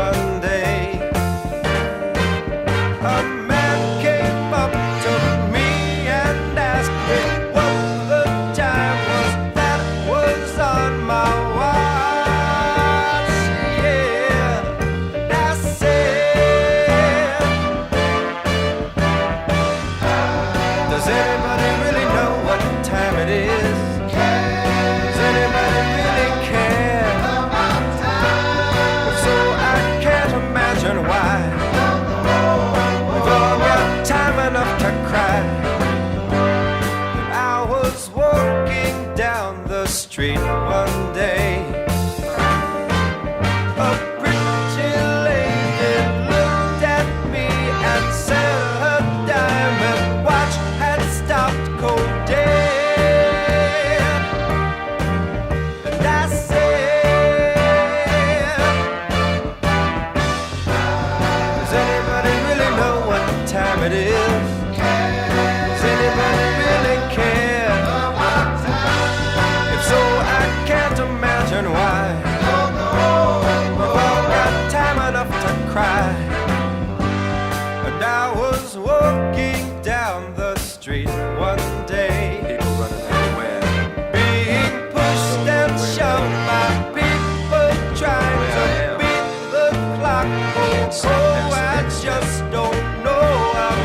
one day. A man came up to me and asked me what the time was that was on my watch. Yeah, and I said, does anybody really know what time it is? Does anybody really care? If so, I can't imagine why. We've all got time enough to cry. I was walking down the street one day. A pretty lady looked at me and said her diamond watch had stopped cold dead. And I said, does anybody really know what time it is? Does anybody really care? If so, I can't imagine why. We've all got time enough to cry. And I was walking down the street one day, people running everywhere, being pushed and shoved by people trying to beat the clock. Oh, I just don't know. I'm